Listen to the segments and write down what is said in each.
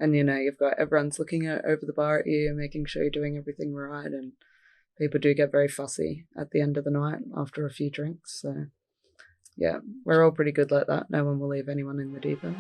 And, you've got everyone's looking over the bar at you, making sure you're doing everything right. And people do get very fussy at the end of the night after a few drinks. So, yeah, we're all pretty good like that. No one will leave anyone in the deep end.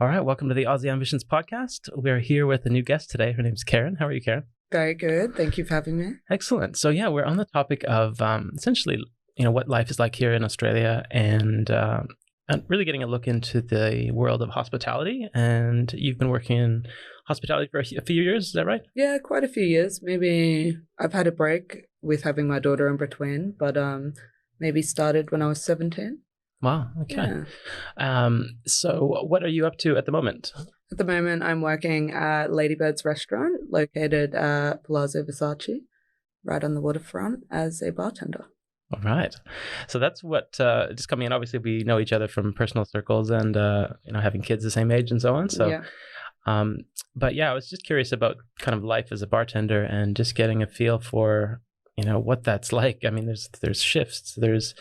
All right, welcome to the Aussie Ambitions podcast. We are here with a new guest today. Her name's Karen. How are you, Karen? Very good. Thank you for having me. Excellent. So yeah, we're on the topic of essentially, what life is like here in Australia and really getting a look into the world of hospitality. And you've been working in hospitality for a few years, is that right? Yeah, quite a few years. Maybe I've had a break with having my daughter in between, but maybe started when I was 17. Wow. Okay. Yeah. So what are you up to at the moment? At the moment, I'm working at Ladybird's restaurant located at Palazzo Versace, right on the waterfront, as a bartender. All right. So that's what, just coming in, obviously we know each other from personal circles and, having kids the same age and so on. So, yeah. But yeah, I was just curious about kind of life as a bartender and just getting a feel for, what that's like. I mean, there's shifts, there's,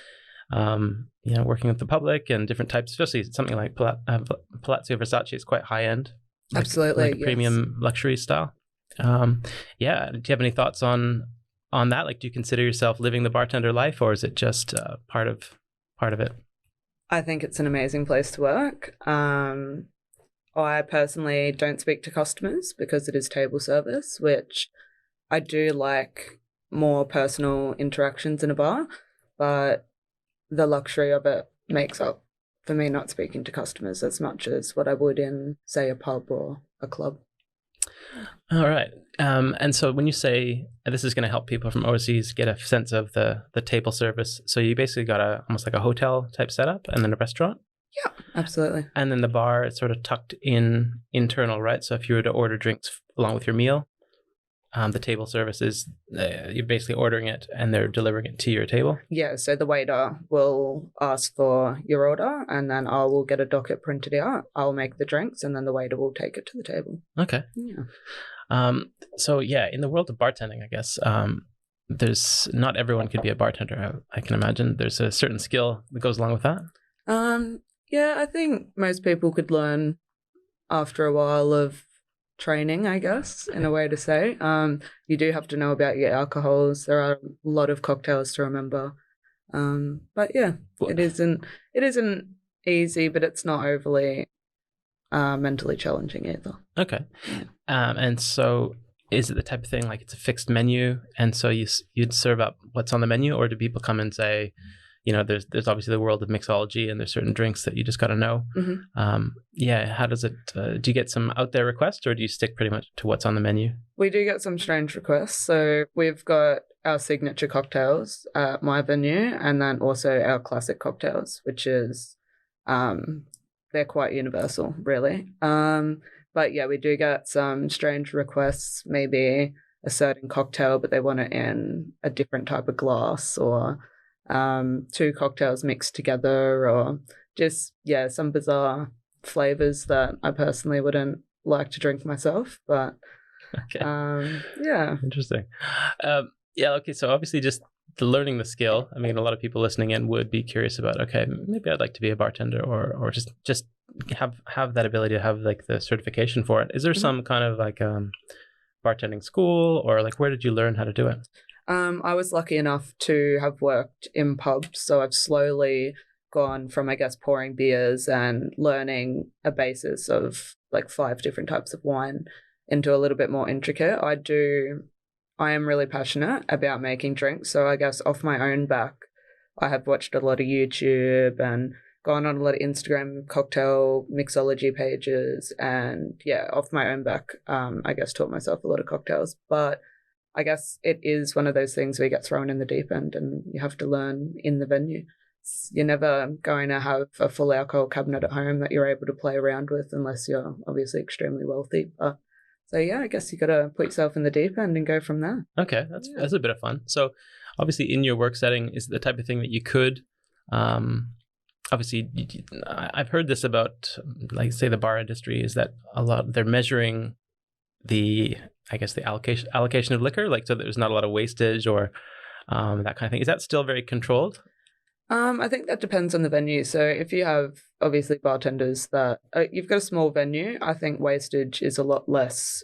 working with the public and different types, especially something like Palazzo Versace is quite high end. Absolutely. Like premium luxury style. Yeah. Do you have any thoughts on that? Like, do you consider yourself living the bartender life, or is it just part of it? I think it's an amazing place to work. I personally don't speak to customers because it is table service, which I do like more personal interactions in a bar, but the luxury of it makes up for me not speaking to customers as much as what I would in, say, a pub or a club. All right. And so when you say this is going to help people from overseas get a sense of the table service, so you basically got almost like a hotel type setup and then a restaurant? Yeah, absolutely. And then the bar is sort of tucked in internal, right? So if you were to order drinks along with your meal, the table service is you're basically ordering it and they're delivering it to your table? Yeah, so the waiter will ask for your order and then I will get a docket printed out. I'll make the drinks and then the waiter will take it to the table. Okay. Yeah. So yeah, in the world of bartending, I guess, there's not everyone could be a bartender. I can imagine there's a certain skill that goes along with that. Yeah, I think most people could learn after a while of training, I guess, in a way to say. You do have to know about your alcohols. There are a lot of cocktails to remember. But yeah, it isn't easy, but it's not overly mentally challenging either. Okay. And so is it the type of thing like it's a fixed menu and so you'd serve up what's on the menu, or do people come and say, there's obviously the world of mixology and there's certain drinks that you just got to know. Mm-hmm. Yeah. How does it, do you get some out there requests or do you stick pretty much to what's on the menu? We do get some strange requests. So we've got our signature cocktails at my venue and then also our classic cocktails, which is, they're quite universal, really. But yeah, we do get some strange requests, maybe a certain cocktail, but they want it in a different type of glass, or two cocktails mixed together, or just, some bizarre flavors that I personally wouldn't like to drink myself. But okay. Yeah. Interesting. Okay. So obviously just learning the skill. I mean, a lot of people listening in would be curious about, okay, maybe I'd like to be a bartender or just have that ability to have like the certification for it. Is there some kind of like bartending school, or like where did you learn how to do it? I was lucky enough to have worked in pubs, so I've slowly gone from, I guess, pouring beers and learning a basis of like 5 different types of wine into a little bit more intricate. I am really passionate about making drinks, so I guess off my own back, I have watched a lot of YouTube and gone on a lot of Instagram cocktail mixology pages, and off my own back, I guess taught myself a lot of cocktails. But I guess it is one of those things where you get thrown in the deep end and you have to learn in the venue. You're never going to have a full alcohol cabinet at home that you're able to play around with unless you're obviously extremely wealthy. But so I guess you got to put yourself in the deep end and go from there. Okay, that's a bit of fun. So obviously in your work setting, is it the type of thing that you could obviously, I've heard this about, like, say, the bar industry, is that a lot they're measuring the, I guess, the allocation of liquor, like, so there's not a lot of wastage or that kind of thing. Is that still very controlled? I think that depends on the venue. So if you have obviously bartenders that you've got a small venue, I think wastage is a lot less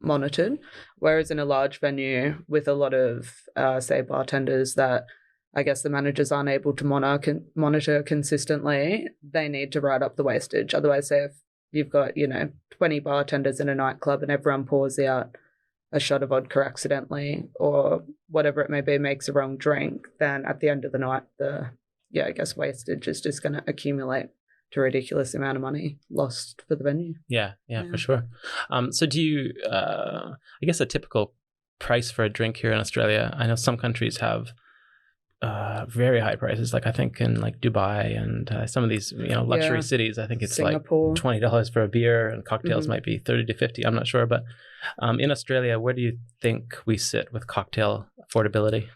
monitored. Whereas in a large venue with a lot of say bartenders that I guess the managers aren't able to monitor consistently, they need to write up the wastage. Otherwise, say if you've got 20 bartenders in a nightclub and everyone pours out a shot of vodka accidentally or whatever it may be, makes a wrong drink, then at the end of the night, I guess wastage is just going to accumulate to a ridiculous amount of money lost for the venue. Yeah, for sure. So do you, I guess a typical price for a drink here in Australia, I know some countries have very high prices, like I think in like Dubai and some of these luxury cities, I think it's Singapore. Like $20 for a beer, and cocktails might be 30 to 50, I'm not sure. But in Australia, where do you think we sit with cocktail affordability?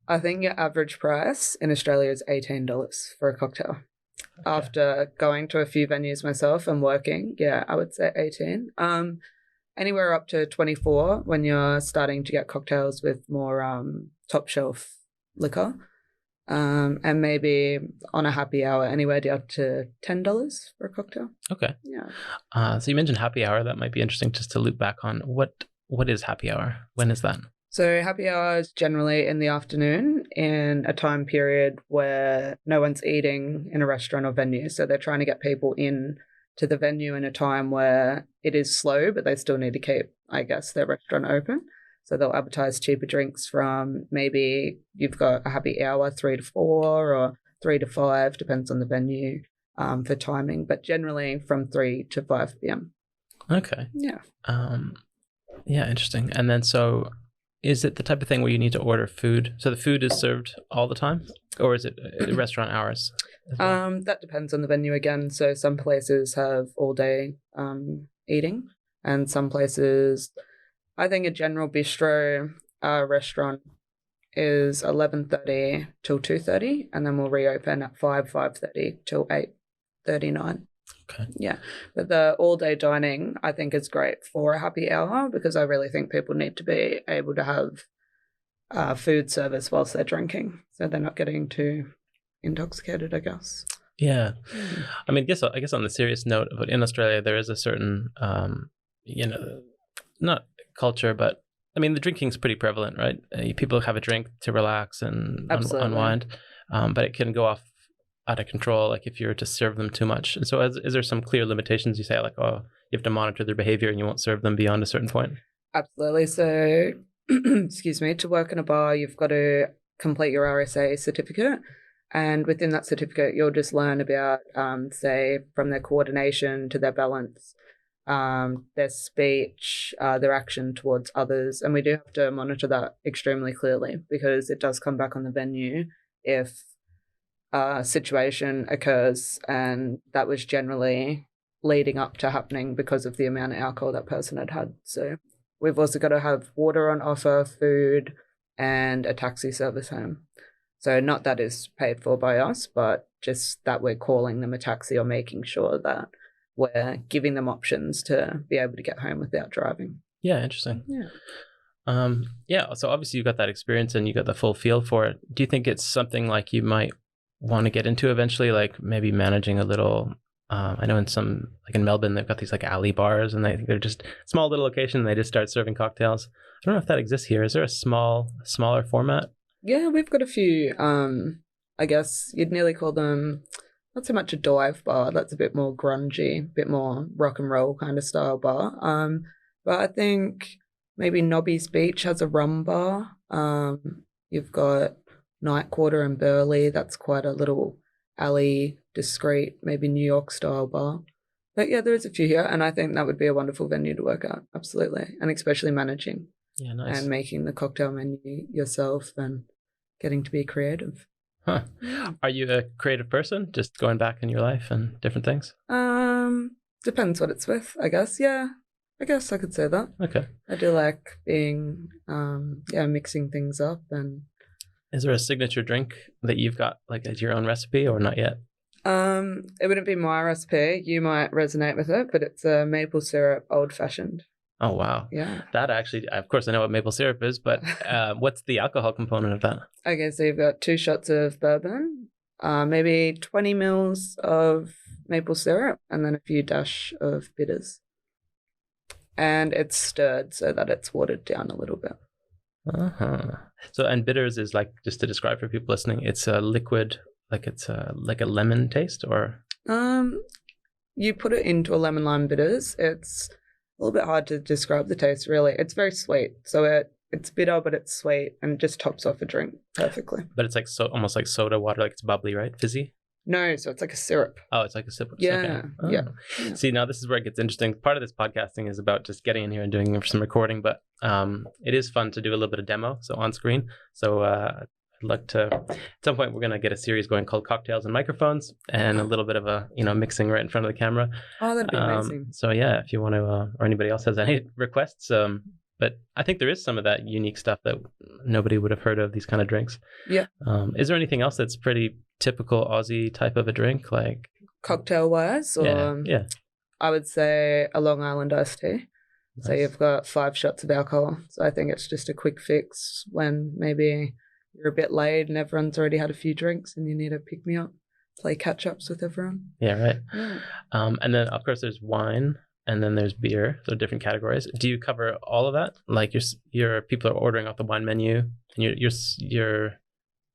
I think your average price in Australia is $18 for a cocktail. Okay. After going to a few venues myself and working, I would say 18. Anywhere up to 24 when you're starting to get cocktails with more top shelf liquor. And maybe on a happy hour, anywhere up to $10 for a cocktail. Okay. Yeah. So you mentioned happy hour. That might be interesting just to loop back on. What is happy hour? When is that? So happy hour is generally in the afternoon in a time period where no one's eating in a restaurant or venue. So they're trying to get people in to the venue in a time where it is slow, but they still need to keep, I guess, their restaurant open. So they'll advertise cheaper drinks from maybe you've got a happy hour, 3 to 4 or 3 to 5, depends on the venue for timing, but generally from 3 to 5 p.m. Okay. Yeah. Interesting. And then so is it the type of thing where you need to order food? So the food is served all the time, or is it restaurant hours? That depends on the venue again. So some places have all day eating, and some places, I think a general bistro restaurant is 11:30 till 2:30, and then we'll reopen at 5:30 till 8:39. Okay. Yeah, but the all-day dining I think is great for a happy hour because I really think people need to be able to have food service whilst they're drinking, so they're not getting too intoxicated, I guess. Yeah, I mean, I guess on the serious note, but in Australia there is a certain, not culture, but I mean the drinking's pretty prevalent, right? People have a drink to relax and unwind, but it can go off out of control, like if you were to serve them too much. And so is there some clear limitations you say, like, oh, you have to monitor their behavior and you won't serve them beyond a certain point? Absolutely. So, excuse me, to work in a bar, you've got to complete your RSA certificate. And within that certificate, you'll just learn about, say, from their coordination to their balance, their speech, their action towards others. And we do have to monitor that extremely clearly because it does come back on the venue if situation occurs, and that was generally leading up to happening because of the amount of alcohol that person had. So we've also got to have water on offer, food, and a taxi service home. So not that is paid for by us, but just that we're calling them a taxi or making sure that we're giving them options to be able to get home without driving. Yeah, interesting. Yeah. So obviously you got that experience and you got the full feel for it. Do you think it's something like you might want to get into eventually, like maybe managing a little, I know in Melbourne, they've got these like alley bars and they're just small little location and they just start serving cocktails. I don't know if that exists here. Is there a smaller format? Yeah, we've got a few, I guess you'd nearly call them, not so much a dive bar, that's a bit more grungy, a bit more rock and roll kind of style bar. But I think maybe Nobby's Beach has a rum bar. You've got Night Quarter in Burleigh, that's quite a little alley, discreet, maybe New York style bar. But yeah, there's a few here, and I think that would be a wonderful venue to work at, absolutely. And especially managing. Yeah, nice. And making the cocktail menu yourself and getting to be creative. Huh. Are you a creative person, just going back in your life and different things? Depends what it's with, I guess. Yeah, I guess I could say that. Okay. I do like being, mixing things up and Is there a signature drink that you've got like as your own recipe or not yet? It wouldn't be my recipe. You might resonate with it, but it's a maple syrup old fashioned. Oh, wow. Yeah. That actually, of course, I know what maple syrup is, but what's the alcohol component of that? Okay, so you've got 2 shots of bourbon, maybe 20 mils of maple syrup, and then a few dash of bitters. And it's stirred so that it's watered down a little bit. Uh-huh. So, and bitters is like, just to describe for people listening, it's a liquid, like it's like a lemon taste, or? You put it into a lemon lime bitters. It's a little bit hard to describe the taste, really. It's very sweet. So it's bitter, but it's sweet and just tops off a drink perfectly. But it's like almost like soda water, like it's bubbly, right? Fizzy? No, so it's like a syrup. Oh, it's like a sip. Yeah, okay. Oh. yeah. See, now this is where it gets interesting. Part of this podcasting is about just getting in here and doing some recording, but it is fun to do a little bit of demo, so on screen. So I'd like to, at some point, we're going to get a series going called Cocktails and Microphones, and a little bit of a, mixing right in front of the camera. Oh, that'd be amazing. So yeah, if you want to, or anybody else has any requests, but I think there is some of that unique stuff that nobody would have heard of, these kind of drinks. Yeah. Is there anything else that's pretty typical Aussie type of a drink, like cocktail wise? Or yeah. I would say a Long Island iced tea. Nice. So you've got 5 shots of alcohol. So I think it's just a quick fix when maybe you're a bit late and everyone's already had a few drinks and you need to pick me up, play catch ups with everyone. Yeah, right. Yeah. And then of course there's wine. And then there's beer, so different categories. Do you cover all of that? Like your people are ordering off the wine menu, and you're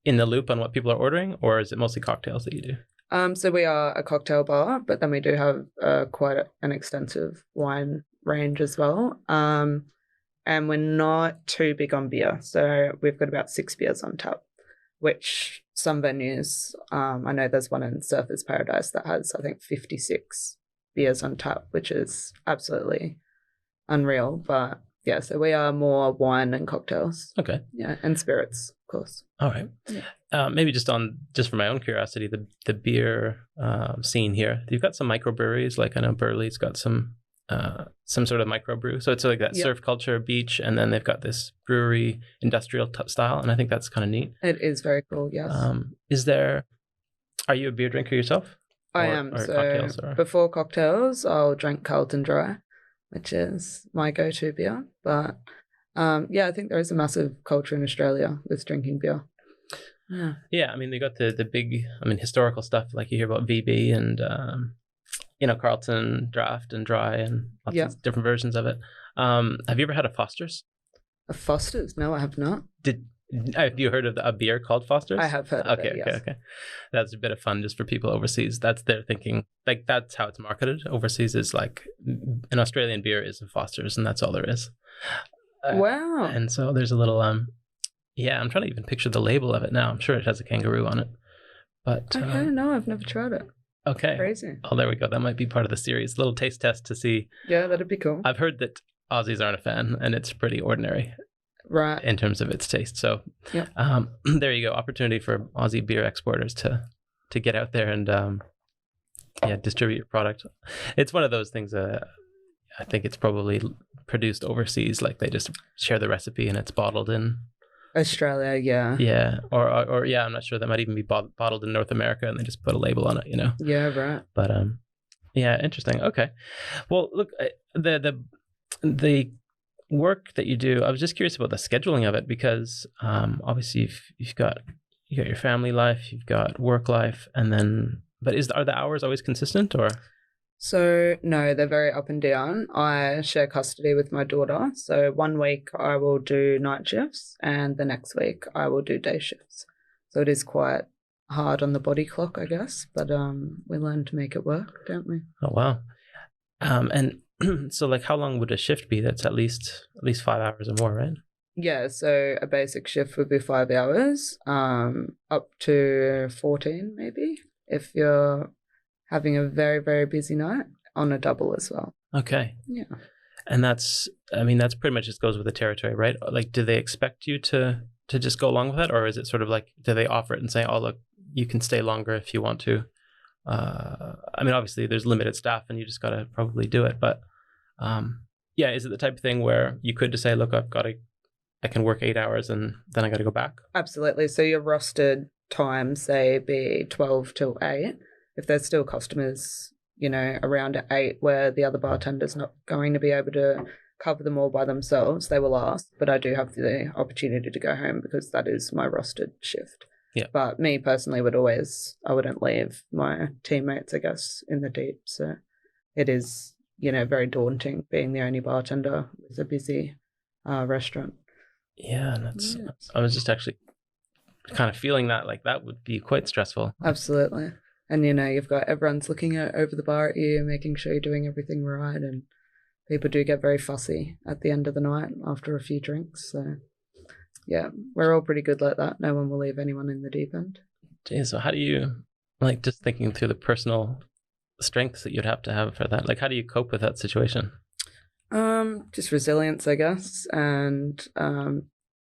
in the loop on what people are ordering, or is it mostly cocktails that you do? So we are a cocktail bar, but then we do have quite an extensive wine range as well. And we're not too big on beer, so we've got about 6 beers on tap, which some venues, I know there's one in Surfers Paradise that has, I think, 56 beers on tap, which is absolutely unreal. But yeah, so we are more wine and cocktails. Okay. Yeah, and spirits, of course. All right. Yeah. Maybe just for my own curiosity, the beer scene here. You've got some microbreweries, like I know Burley's got some sort of microbrew. So it's like that surf culture, beach, and then they've got this brewery industrial style, and I think that's kind of neat. It is very cool. Yes. Are you a beer drinker yourself? I am. So before cocktails, I'll drink Carlton Dry, which is my go-to beer. But I think there is a massive culture in Australia with drinking beer. Yeah. Yeah, I mean, they got the big, historical stuff, like you hear about VB and, Carlton Draft and Dry and lots of different versions of it. Have you ever had a Foster's? A Foster's? No, I have not. Have you heard of a beer called Foster's? I have heard of it, yes. Okay. That's a bit of fun just for people overseas. That's their thinking. Like, that's how it's marketed overseas, is like an Australian beer is a Foster's, and that's all there is. Wow. And so there's a little, I'm trying to even picture the label of it now. I'm sure it has a kangaroo on it. But okay, no, I've never tried it. Okay. Crazy. Oh, there we go. That might be part of the series. A little taste test to see. Yeah, that'd be cool. I've heard that Aussies aren't a fan, and it's pretty ordinary. Right. In terms of its taste. So there you go. Opportunity for Aussie beer exporters to get out there and distribute your product. It's one of those things, I think it's probably produced overseas, like they just share the recipe and it's bottled in Australia, yeah. Yeah. Or I'm not sure, that might even be bottled in North America and they just put a label on it, Yeah, right. But interesting. Okay. Well, look, the work that you do, I was just curious about the scheduling of it, because obviously you've got your family life, you've got work life, and then are the hours always consistent, or? So no, they're very up and down. I share custody with my daughter, so 1 week I will do night shifts and the next week I will do day shifts. So it is quite hard on the body clock, I guess, but we learn to make it work, don't we? Oh wow. And so, like, how long would a shift be? That's at least 5 hours or more, right? Yeah, so a basic shift would be 5 hours, up to 14 maybe, if you're having a very, very busy night, on a double as well. Okay. Yeah. And that's pretty much just goes with the territory, right? Like, do they expect you to just go along with it, or is it sort of like, do they offer it and say, oh, look, you can stay longer if you want to? Obviously there's limited staff and you just got to probably do it. But is it the type of thing where you could just say, look, I've got I can work 8 hours and then I got to go back? Absolutely. So your rostered time, say, be 12 till 8. If there's still customers, around at 8 where the other bartender's not going to be able to cover them all by themselves, they will ask. But I do have the opportunity to go home because that is my rostered shift. Yeah. But me personally I wouldn't leave my teammates, I guess, in the deep. So it is, very daunting being the only bartender with a busy restaurant. Yeah, I was just actually kind of feeling that that would be quite stressful. Absolutely. And you've got everyone's looking over the bar at you, making sure you're doing everything right, and people do get very fussy at the end of the night after a few drinks. So yeah, we're all pretty good like that. No one will leave anyone in the deep end. Geez, so how do you, just thinking through the personal strengths that you'd have to have for that, how do you cope with that situation? Just resilience, I guess. And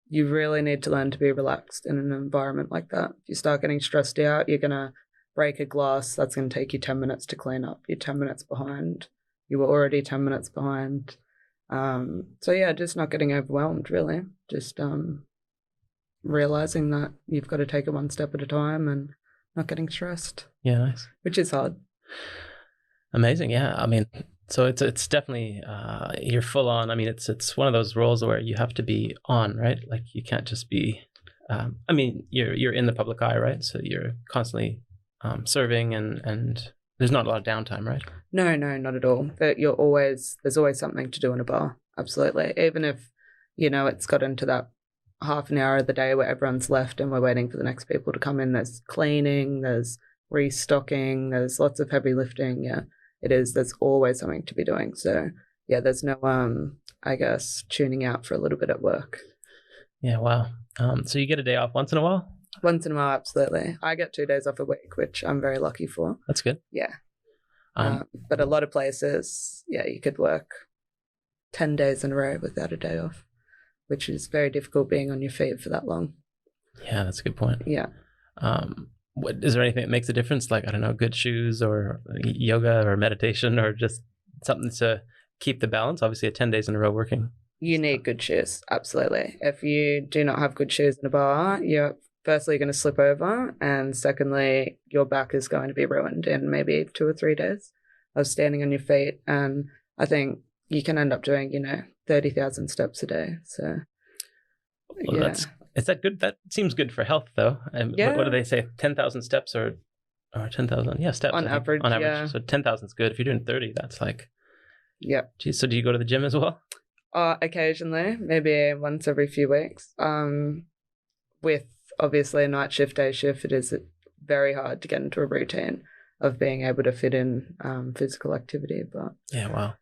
you really need to learn to be relaxed in an environment like that. If you start getting stressed out, you're going to break a glass. That's going to take you 10 minutes to clean up. You're 10 minutes behind. You were already 10 minutes behind. So yeah, just not getting overwhelmed, really. Just realizing that you've got to take it one step at a time and not getting stressed. Yeah, nice. Which is hard. Amazing. Yeah. I mean, so it's definitely you're full on. I mean, it's one of those roles where you have to be on, right? You can't just be. I mean, you're in the public eye, right? So you're constantly serving, and there's not a lot of downtime, right? No, not at all. But there's always something to do in a bar. Absolutely. Even if it's got into that half an hour of the day where everyone's left and we're waiting for the next people to come in. There's cleaning, there's restocking, there's lots of heavy lifting. Yeah. It is. There's always something to be doing. So yeah, there's no, I guess, tuning out for a little bit at work. Yeah, wow. So you get a day off once in a while? Once in a while, absolutely. I get 2 days off a week, which I'm very lucky for. That's good. Yeah. But a lot of places, yeah, you could work 10 days in a row without a day off, which is very difficult being on your feet for that long. Yeah, that's a good point. Yeah. Is there anything that makes a difference? I don't know, good shoes or yoga or meditation or just something to keep the balance? Obviously, 10 days in a row working. You need good shoes, absolutely. If you do not have good shoes in a bar, you're firstly going to slip over, and secondly, your back is going to be ruined in maybe 2 or 3 days of standing on your feet. And I think you can end up doing, 30,000 steps a day. So, well, yeah. Is that good? That seems good for health, though. Yeah. What do they say? 10,000 steps or 10,000? Yeah, steps. On average, yeah. So 10,000 is good. If you're doing 30, that's yeah. Geez, so do you go to the gym as well? Occasionally, maybe once every few weeks. With obviously a night shift, day shift, it is very hard to get into a routine of being able to fit in physical activity. But yeah, wow.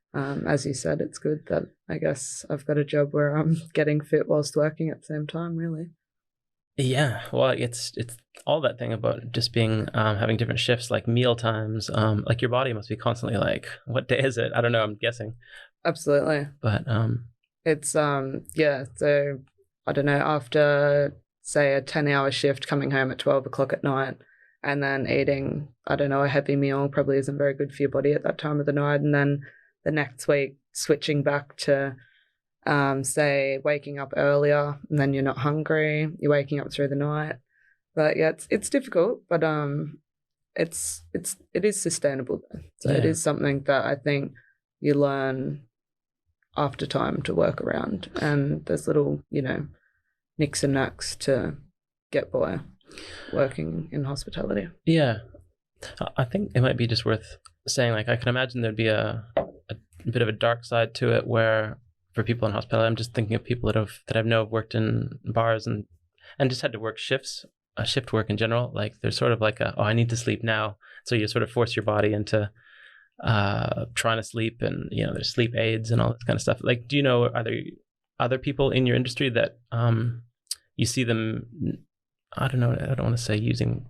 As you said, it's good that I guess I've got a job where I'm getting fit whilst working at the same time, really. Yeah, well, it's all that thing about just being having different shifts, like meal times. Your body must be constantly what day is it? I don't know. I'm guessing. Absolutely. But it's yeah. So I don't know. After say a 10-hour shift, coming home at 12 o'clock at night, and then eating, I don't know, a heavy meal probably isn't very good for your body at that time of the night, and then the next week switching back to say waking up earlier, and then you're not hungry, you're waking up through the night. But yeah, it's difficult, but it is sustainable though. So yeah. It is something that I think you learn after time to work around, and there's little nicks and knacks to get by working in hospitality. Yeah, I think it might be just worth saying, I can imagine there'd be a bit of a dark side to it, where for people in hospitality, I'm just thinking of people that I know have worked in bars and just had to work shifts, shift work in general. There's sort of I need to sleep now. So you sort of force your body into trying to sleep, and there's sleep aids and all this kind of stuff. Do you know, are there other people in your industry that you see them, I don't know, I don't want to say using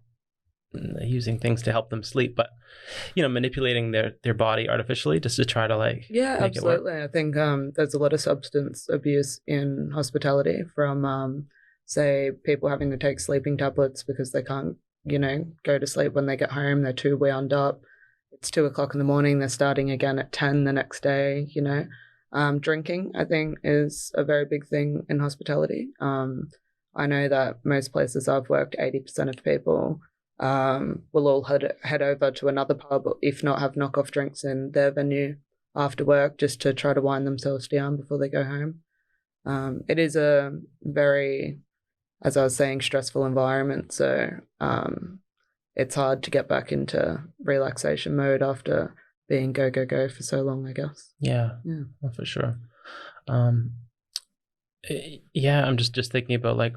things to help them sleep, but manipulating their body artificially just to try to make absolutely. It work? I think there's a lot of substance abuse in hospitality from say people having to take sleeping tablets because they can't go to sleep when they get home. They're too wound up. It's 2 o'clock in the morning. They're starting again at 10 the next day. Drinking, I think, is a very big thing in hospitality. I know that most places I've worked, 80% of people will all head over to another pub, if not have knockoff drinks in their venue after work, just to try to wind themselves down before they go home. It is a very, as I was saying, stressful environment. So it's hard to get back into relaxation mode after being go, go, go for so long, I guess. Yeah. Well, for sure. Yeah, I'm just thinking about like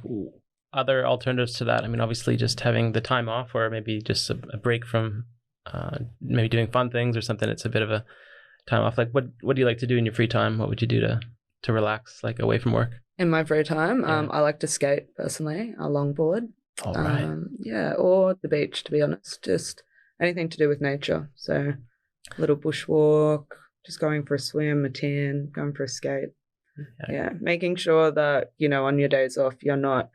other alternatives to that. I mean, obviously just having the time off, or maybe just a break from maybe doing fun things or something. It's a bit of a time off. Like what do you like to do in your free time? What would you do to relax, like away from work? In my free time, I like to skate personally, a longboard. All right. Yeah, or the beach, to be honest. Just anything to do with nature. So a little bushwalk, just going for a swim, a tan, going for a skate. Yeah, making sure that, on your days off, you're not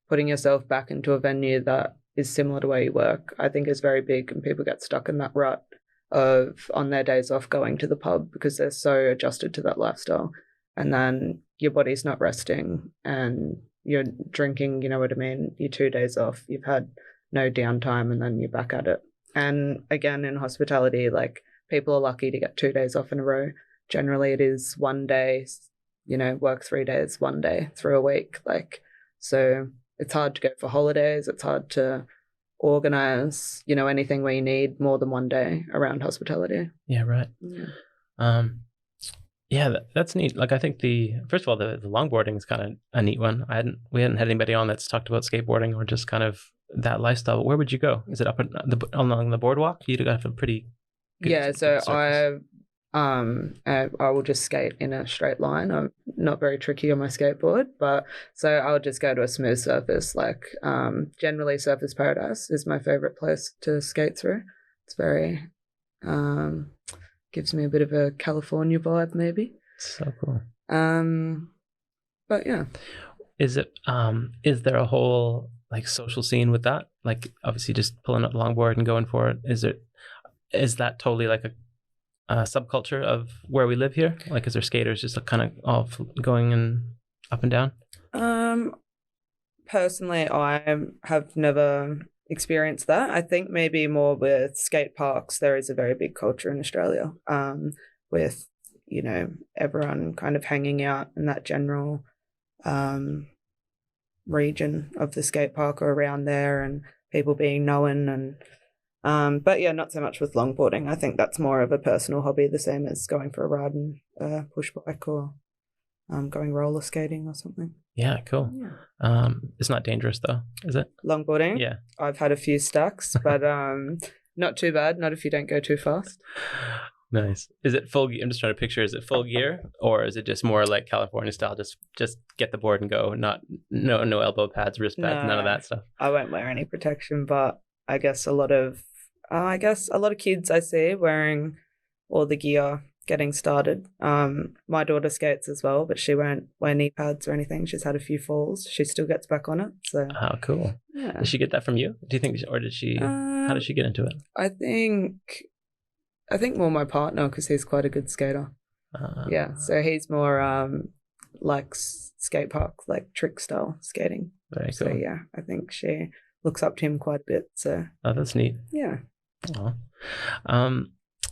putting yourself back into a venue that is similar to where you work, I think is very big, and people get stuck in that rut of on their days off going to the pub because they're so adjusted to that lifestyle. And then your body's not resting and you're drinking, you know what I mean? Your 2 days off, you've had no downtime, and then you're back at it. And again, in hospitality, like people are lucky to get 2 days off in a row. Generally, it is 1 day, work 3 days, 1 day through a week. So it's hard to go for holidays. It's hard to organize, anything where you need more than 1 day around hospitality. Yeah, right. Yeah. Yeah, that's neat. Like, I think first of all, the longboarding is kind of a neat one. We hadn't had anybody on that's talked about skateboarding or just kind of that lifestyle. But where would you go? Is it up along the boardwalk? You'd have a pretty good so I will just skate in a straight line. I'm not very tricky on my skateboard, but so I'll just go to a smooth surface. Like generally, Surfers Paradise is my favorite place to skate through. It's very gives me a bit of a California vibe, maybe. So cool. But yeah, is there a whole like social scene with that? Like obviously just pulling up the longboard and going for it. Is that totally like a subculture of where we live here? Like, is there skaters just kind of all going and up and down? Personally, I have never experienced that. I think maybe more with skate parks, there is a very big culture in Australia, with, everyone kind of hanging out in that general region of the skate park or around there, and people being known. And but yeah, not so much with longboarding. I think that's more of a personal hobby, the same as going for a ride in a push bike or going roller skating or something. Yeah, cool. Yeah. It's not dangerous though, is it? Longboarding? Yeah. I've had a few stacks, but not too bad. Not if you don't go too fast. Nice. Is it full gear? I'm just trying to picture, is it full gear or is it just more like California style? Just get the board and go, no elbow pads, wrist pads, none of that stuff. I won't wear any protection, but I guess a lot of kids I see wearing all the gear getting started. My daughter skates as well, but she won't wear knee pads or anything. She's had a few falls. She still gets back on it. So how cool. Yeah. Did she get that from you? Do you think, or did she, how did she get into it? I think more my partner, because he's quite a good skater. Yeah, so he's more like skate park, like trick style skating. Very cool. So yeah, I think she looks up to him quite a bit. So that's neat. Yeah.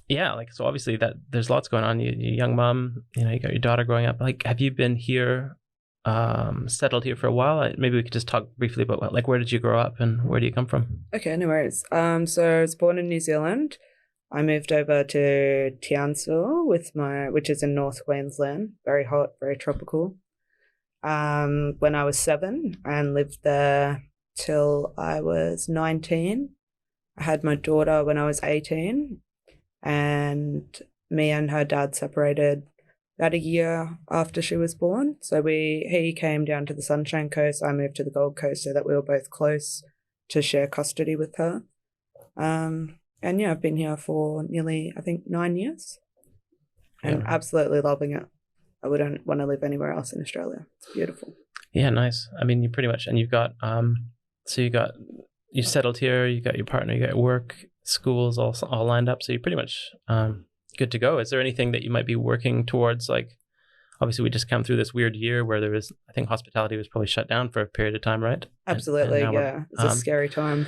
Yeah, like, so obviously that there's lots going on. You're a young mom, you got your daughter growing up. Like, have you been here, settled here for a while? Maybe we could just talk briefly about like, where did you grow up and where do you come from? Okay, no worries. So I was born in New Zealand. I moved over to Townsville which is in North Queensland, very hot, very tropical, when I was 7, and lived there till I was 19. I had my daughter when I was 18, and me and her dad separated about a year after she was born. So he came down to the Sunshine Coast. I moved to the Gold Coast so that we were both close to share custody with her. And yeah, I've been here for nearly, I think, 9 years, and absolutely loving it. I wouldn't want to live anywhere else in Australia. It's beautiful. Yeah, nice. I mean, you pretty much, and you've got, you settled here, you got your partner, you got work, schools all lined up. So you're pretty much good to go. Is there anything that you might be working towards, like obviously we just come through this weird year where there was, I think hospitality was probably shut down for a period of time, right? Absolutely, yeah. It's a scary time.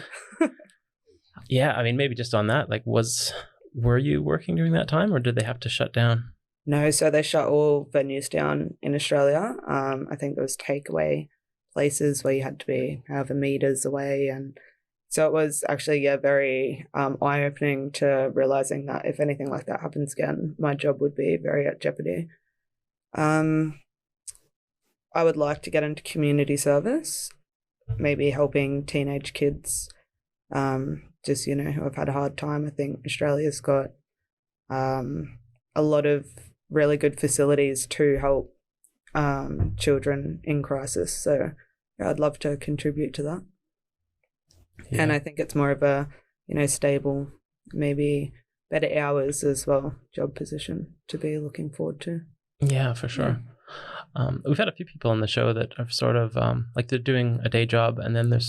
Yeah, I mean, maybe just on that, like, were you working during that time, or did they have to shut down? No, so they shut all venues down in Australia. I think there was takeaway places where you had to be however meters away, and so it was actually very eye-opening to realizing that if anything like that happens again, my job would be very at jeopardy. I would like to get into community service, maybe helping teenage kids, just who have had a hard time. I think Australia's got a lot of really good facilities to help children in crisis. So I'd love to contribute to that. Yeah. And I think it's more of a, stable, maybe better hours as well, job position to be looking forward to. Yeah, for sure. We've had a few people on the show that are sort of like they're doing a day job and then they're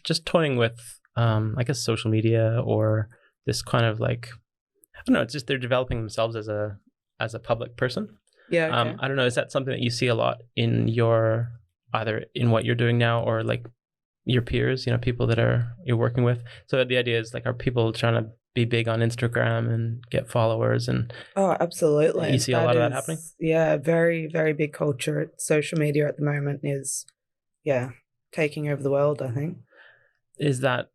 just toying with, I guess, social media or this kind of like, I don't know, it's just they're developing themselves as a public person. Yeah. Okay. I don't know, is that something that you see a lot in either in what you're doing now or like your peers, people that you're working with? So the idea is like, are people trying to be big on Instagram and get followers? And oh, absolutely. You see a lot of that happening? Yeah, very, very big culture. Social media at the moment is, taking over the world, I think. Is that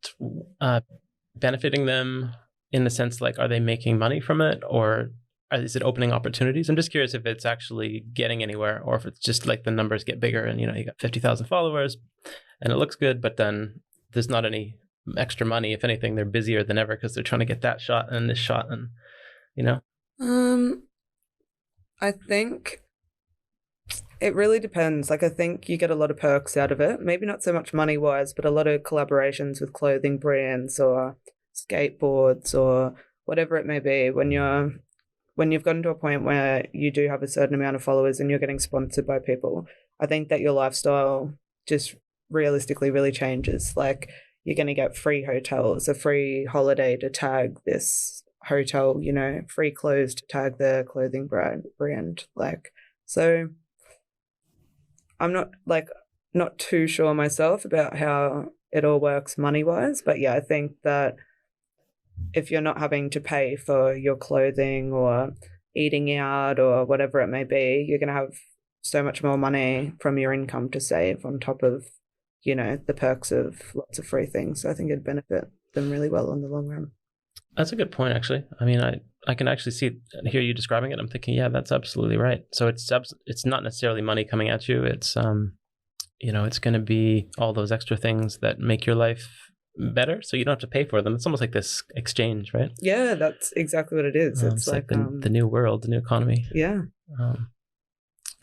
benefiting them in the sense, like, are they making money from it, or is it opening opportunities? I'm just curious if it's actually getting anywhere, or if it's just like the numbers get bigger and, you got 50,000 followers and it looks good, but then there's not any extra money. If anything, they're busier than ever because they're trying to get that shot and this shot and, I think it really depends. Like, I think you get a lot of perks out of it. Maybe not so much money-wise, but a lot of collaborations with clothing brands or skateboards or whatever it may be. When you've gotten to a point where you do have a certain amount of followers and you're getting sponsored by people, I think that your lifestyle just realistically really changes. Like, you're going to get free hotels, a free holiday to tag this hotel, free clothes to tag the clothing brand. Like, so I'm not too sure myself about how it all works money-wise, but I think that if you're not having to pay for your clothing or eating out or whatever it may be, you're going to have so much more money from your income to save on top of, the perks of lots of free things. So I think it'd benefit them really well in the long run. That's a good point, actually. I mean, I can actually hear you describing it. I'm thinking, yeah, that's absolutely right. So it's not necessarily money coming at you. It's, it's going to be all those extra things that make your life better, so you don't have to pay for them. It's almost like this exchange, right? Yeah, that's exactly what it is. It's like the new world, the new economy. Yeah.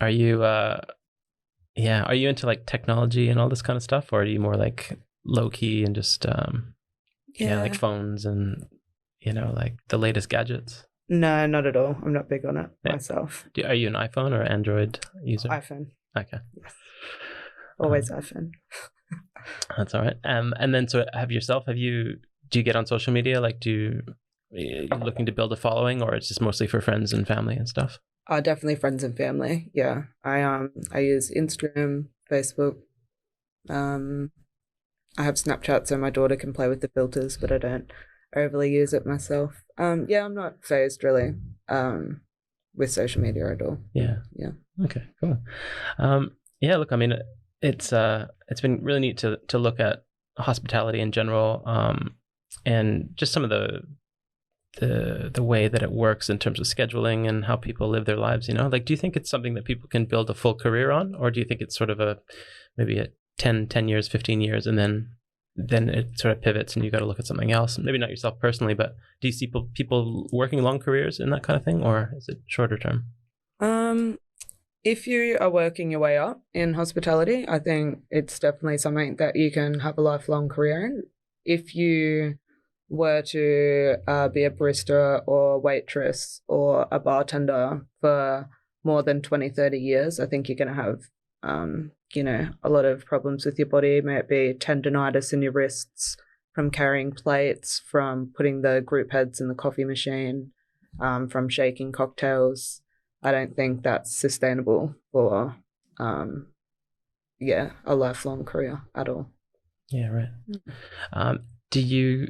Are you are you into like technology and all this kind of stuff, or are you more like low key and just like phones and like the latest gadgets? No, not at all. I'm not big on it myself. Are you an iPhone or Android user? iPhone. Okay. Yes. Always iPhone. That's all right. And then so do you get on social media? Like, are you looking to build a following, or it's just mostly for friends and family and stuff? Definitely friends and family. Yeah. I use Instagram, Facebook. I have Snapchat so my daughter can play with the filters, but I don't overly use it myself. I'm not phased really with social media at all. Yeah. Yeah. Okay, cool. Look, I mean, it's been really neat to look at hospitality in general, and just some of the way that it works in terms of scheduling and how people live their lives. Like, do you think it's something that people can build a full career on, or do you think it's sort of maybe a 10 years, 15 years, and then it sort of pivots and you got to look at something else? Maybe not yourself personally, but do you see people working long careers in that kind of thing, or is it shorter term? If you are working your way up in hospitality, I think it's definitely something that you can have a lifelong career in. If you were to be a barista or waitress or a bartender for more than 20, 30 years, I think you're going to have, a lot of problems with your body. May it be tendonitis in your wrists from carrying plates, from putting the group heads in the coffee machine, from shaking cocktails. I don't think that's sustainable for a lifelong career at all. Yeah, right. Do you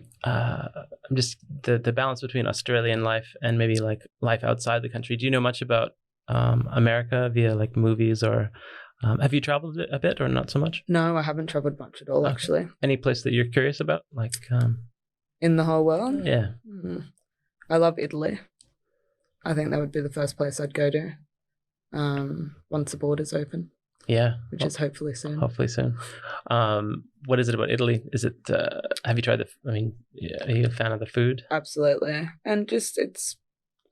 just the balance between Australian life and maybe like life outside the country? Do you know much about America via like movies, or have you traveled a bit or not so much? No, I haven't traveled much at all, actually. Any place that you're curious about, like in the whole world? Yeah. I love Italy. I think that would be the first place I'd go to once the borders open. Yeah. Which is hopefully soon. Hopefully soon. What is it about Italy? Is it, have you tried are you a fan of the food? Absolutely. And just, it's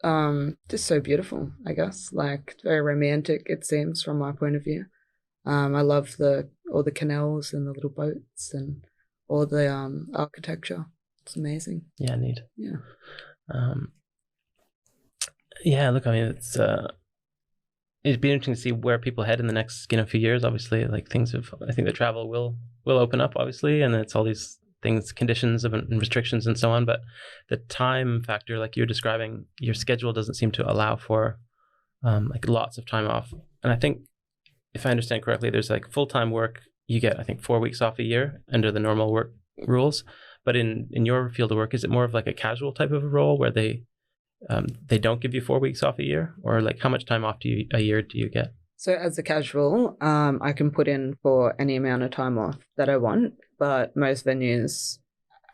just so beautiful, I guess. Like, very romantic, it seems, from my point of view. I love all the canals and the little boats and all the architecture. It's amazing. Yeah, neat. Yeah. Yeah, look, I mean, it'd be interesting to see where people head in the next few years. Obviously, like I think the travel will open up, obviously, and it's all these things, conditions and restrictions and so on. But the time factor, like you're describing, your schedule doesn't seem to allow for like lots of time off. And I think, if I understand correctly, there's like full-time work. You get, I think, 4 weeks off a year under the normal work rules. But in your field of work, is it more of like a casual type of a role where they don't give you 4 weeks off a year, or like how much time off a year do you get? So as a casual, I can put in for any amount of time off that I want, but most venues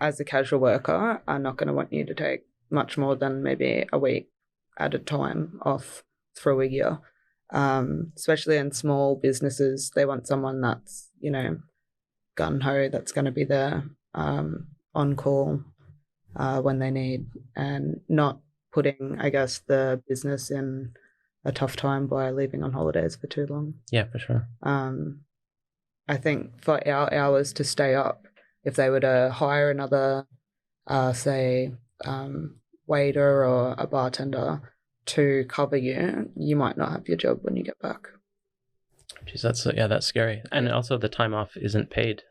as a casual worker are not going to want you to take much more than maybe a week at a time off through a year. Especially in small businesses, they want someone that's, gung-ho, that's going to be there on call when they need, and not putting, I guess, the business in a tough time by leaving on holidays for too long. Yeah, for sure. I think for our hours to stay up, if they were to hire another, say, waiter or a bartender to cover you, you might not have your job when you get back. Jeez, that's scary. And also the time off isn't paid.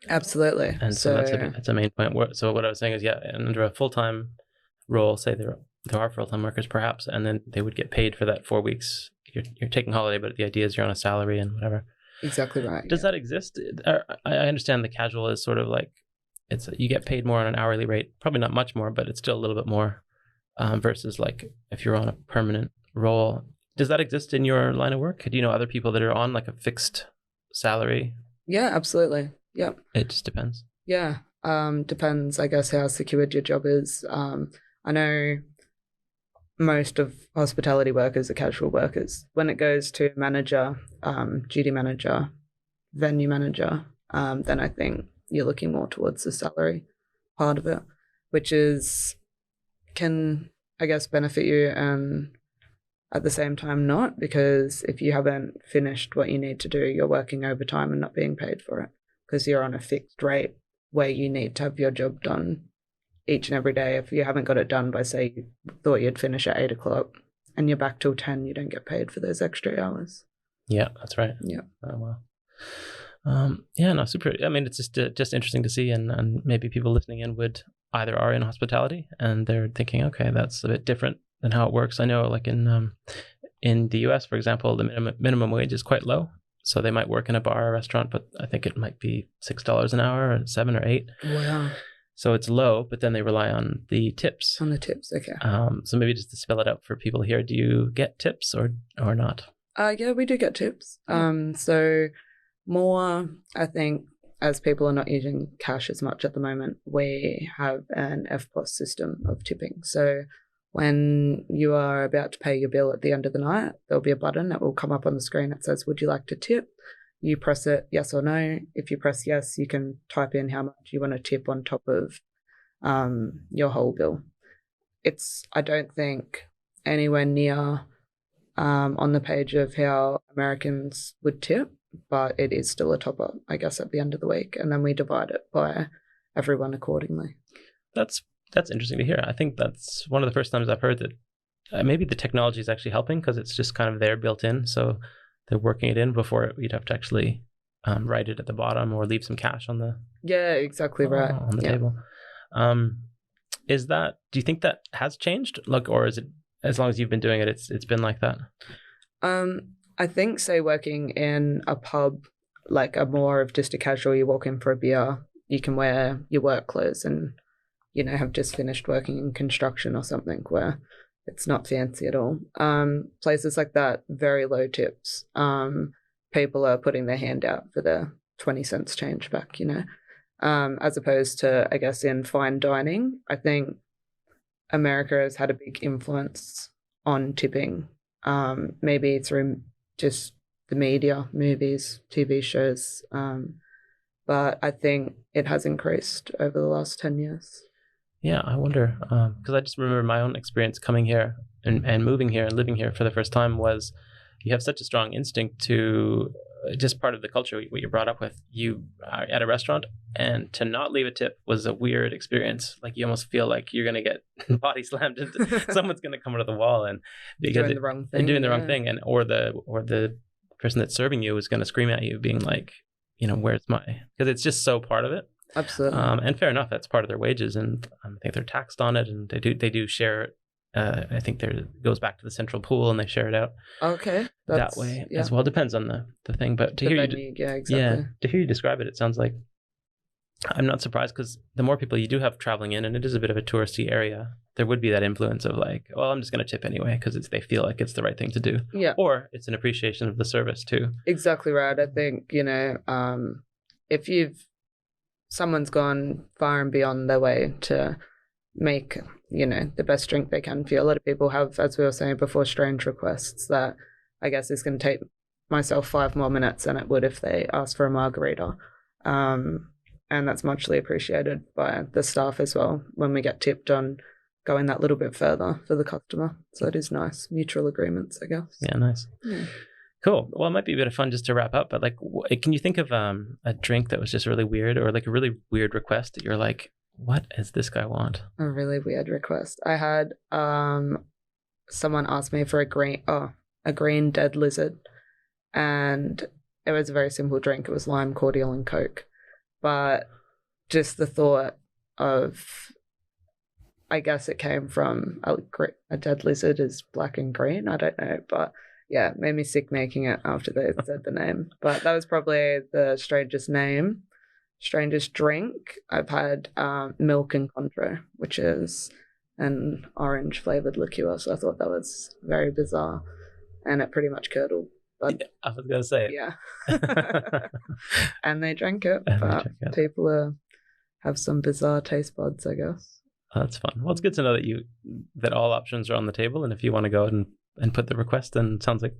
Absolutely. And so that's a main point. So what I was saying is, under a full-time role, say there are full-time workers perhaps, and then they would get paid for that 4 weeks. You're taking holiday, but the idea is you're on a salary and whatever. Exactly right. Does that exist? I understand the casual is sort of like, you get paid more on an hourly rate, probably not much more, but it's still a little bit more versus like if you're on a permanent role. Does that exist in your line of work? Do you know other people that are on like a fixed salary? Yeah, absolutely. Yep. It just depends. Yeah. Depends, I guess, how secured your job is. I know most of hospitality workers are casual workers. When it goes to manager, duty manager, venue manager, then I think you're looking more towards the salary part of it, which can, I guess, benefit you and at the same time not, because if you haven't finished what you need to do, you're working overtime and not being paid for it because you're on a fixed rate where you need to have your job done each and every day. If you haven't got it done by, say, you thought you'd finish at 8 o'clock and you're back till 10, you don't get paid for those extra hours. Yeah, that's right. Yeah. Oh, wow. Yeah, no, super. I mean, it's just interesting to see, and maybe people listening in would either are in hospitality and they're thinking, okay, that's a bit different than how it works. I know, like in the US, for example, the minimum wage is quite low. So they might work in a bar or restaurant, but I think it might be $6 an hour or $7 or $8. Wow. So it's low, but then they rely on the tips. On the tips, okay. So maybe just to spell it out for people here, do you get tips or not? Yeah, we do get tips. So more, I think, as people are not using cash as much at the moment, we have an FPOS system of tipping. So when you are about to pay your bill at the end of the night, there'll be a button that will come up on the screen that says, would you like to tip? You press it, yes or no. If you press yes, you can type in how much you want to tip on top of your whole bill. It's, I don't think, anywhere near on the page of how Americans would tip, but it is still a top-up, I guess, at the end of the week. And then we divide it by everyone accordingly. That's interesting to hear. I think that's one of the first times I've heard that maybe the technology is actually helping because it's just kind of there built in. So they're working it in before you'd have to actually write it at the bottom or leave some cash on the exactly right on the table. Do you think that has changed? Like, or is it as long as you've been doing it, it's been like that? I think, say, working in a pub, like a more of just a casual, you walk in for a beer, you can wear your work clothes and, have just finished working in construction or something where it's not fancy at all. Places like that, very low tips. People are putting their hand out for their 20 cents change back, as opposed to, I guess, in fine dining. I think America has had a big influence on tipping, maybe through just the media, movies, TV shows. But I think it has increased over the last 10 years. Yeah, I wonder, because I just remember my own experience coming here and moving here and living here for the first time was you have such a strong instinct to just part of the culture, what you're brought up with. You are at a restaurant, and to not leave a tip was a weird experience. Like you almost feel like you're going to get body slammed into someone's going to come out of the wall and because doing the wrong thing, doing the wrong thing, and or the person that's serving you is going to scream at you, being like, where's my? Because it's just so part of it. Absolutely. And fair enough, that's part of their wages, and I think they're taxed on it, and they do share it. I think it goes back to the central pool, and they share it out. Okay, that way as well. Depends on the thing, but to hear you, to hear you describe it, it sounds like I'm not surprised because the more people you do have traveling in, and it is a bit of a touristy area, there would be that influence of like, well, I'm just going to tip anyway because they feel like it's the right thing to do. Yeah, or it's an appreciation of the service too. Exactly right. I think if someone's gone far and beyond their way to make, the best drink they can for you. A lot of people have, as we were saying before, strange requests that I guess is going to take myself 5 more minutes than it would if they asked for a margarita. And that's muchly appreciated by the staff as well when we get tipped on going that little bit further for the customer. So it is nice. Mutual agreements, I guess. Yeah, nice. Yeah. Cool. Well, it might be a bit of fun just to wrap up, but like, can you think of a drink that was just really weird, or like a really weird request that you're like, what does this guy want? A really weird request. I had someone ask me for a green dead lizard, and it was a very simple drink. It was lime cordial and Coke, but just the thought of, I guess it came from a dead lizard is black and green. I don't know, but yeah, it made me sick making it after they said the name. But that was probably the strangest name. Strangest drink. I've had milk and contro, which is an orange flavored liqueur. So I thought that was very bizarre, and it pretty much curdled. But I was gonna say, yeah, and they drank it. But people have some bizarre taste buds, I guess. That's fun. Well, it's good to know that all options are on the table, and if you want to go ahead and put the request, then it sounds like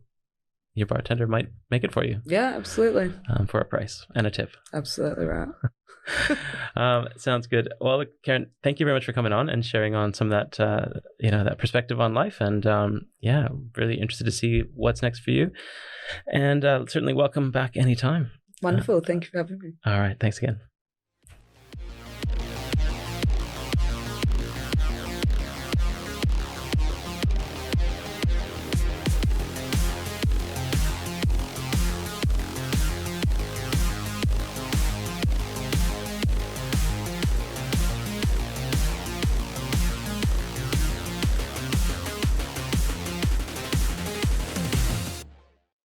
your bartender might make it for you. Yeah, absolutely. For a price and a tip. Absolutely right. Sounds good. Well, look, Karen, thank you very much for coming on and sharing on some of that, that perspective on life. And really interested to see what's next for you. And certainly welcome back anytime. Wonderful. Thank you for having me. All right. Thanks again.